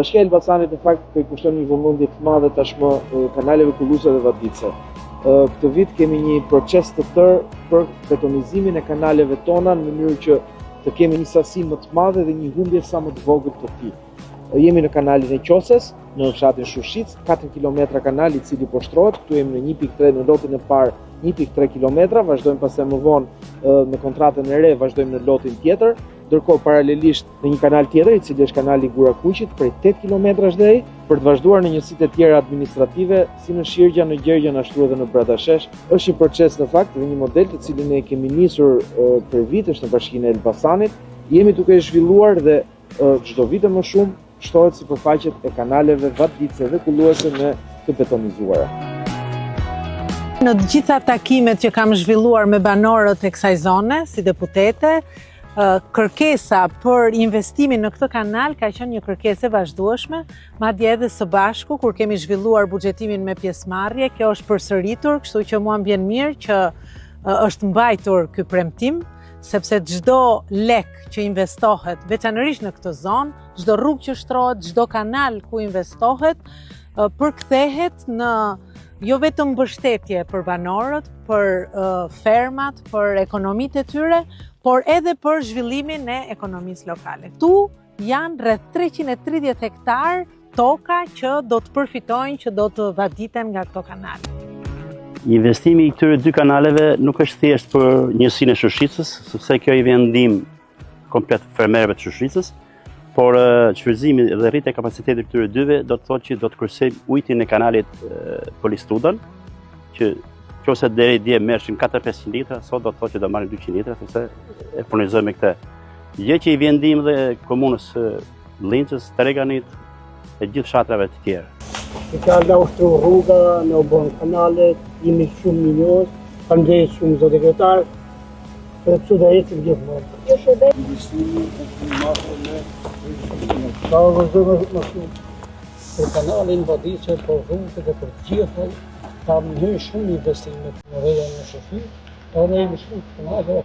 Bashkia e Elbasanit në fakt i kushton një vëmendje të madhe tashmë kanaleve kulluese dhe vadice. Këtë vit kemi një proces të tërë për betonizimin e kanaleve tona në mënyrë që të kemi një sasi më të madhe dhe një humbje sa më të vogël të tij. Jemi në kanalin e Qoses, në fshatin Shushic, 4 km kanal i cili po shtrohet. Këtu jemi në 1.3 në lotin e parë 1.3 km, vazhdojmë pastaj më vonë me kontratën e re, vazhdojmë në lotin tjetër. Ndërkohë paralelisht në një kanal tjetër, i cili është kanali Gurakuqit, prej 8 km deri, për të vazhduar në njësitë e tjera administrative, si në Shirgja, në Gjergjen, ashtu edhe në Bradashesh. Është një proces në fakt dhe një model të cilin ne kemi nisur për vitesh në Bashkinë e Elbasanit. Jemi duke zhvilluar dhe çdo vit më shumë shtohet sipërfaqet e kanaleve vadice dhe kulluese me të betonizuara. Në të gjitha takimet që kam zhvilluar me banorët e kësaj zone, si deputete, kërkesa për investimin në këtë kanal ka qenë një kërkesë e vazhdueshme, madje edhe së bashku kur kemi zhvilluar buxhetimin me pjesëmarrje, kjo është përsëritur, kështu që mua m'vjen mirë që është mbajtur ky premtim, sepse çdo lek që investohet, veçanërisht në këtë zonë, çdo rrugë që shtrohet, çdo kanal ku investohet, përkthehet në jo vetëm mbështetje për banorët, për fermat, për ekonomitë e tyre, por edhe për zhvillimin e ekonomisë lokale. Ktu janë rreth 330 hektar toka që do të përfitojnë, që do të vaditen nga këto kanale. Investimi i këtyre dy kanaleve nuk është thjesht për njësinë e Shushicës, sepse kjo i vjen ndihmë komplet fermerëve të Shushicës, por çfarëzimi dhe rritja e kapacitetit këtyre dyve do të thotë që do të kryesojmë ujtin e kanalit Polistudan, që nëse deri dje merrshim 4-500 litra, sot do të thotë që do marrim 200 litra, sepse e furnizojmë me këtë. Gjë që i vjen ndihmë dhe komunës Llinçës, Treganit e gjithë fshatrave të tjerë. Që na ushtru rruga, na u bën kanalet, jemi shumë minjoz, faleminderit shumë zoti kryetar, për kështu do ecim gjithmonë. Ju shërbej. Ka vazhdojmë më shumë për kanalin vadice, për rrugët dhe për gjithë, ka mënyrë shumë investime në rrugën e Shufit, edhe jemi shumë të madhe.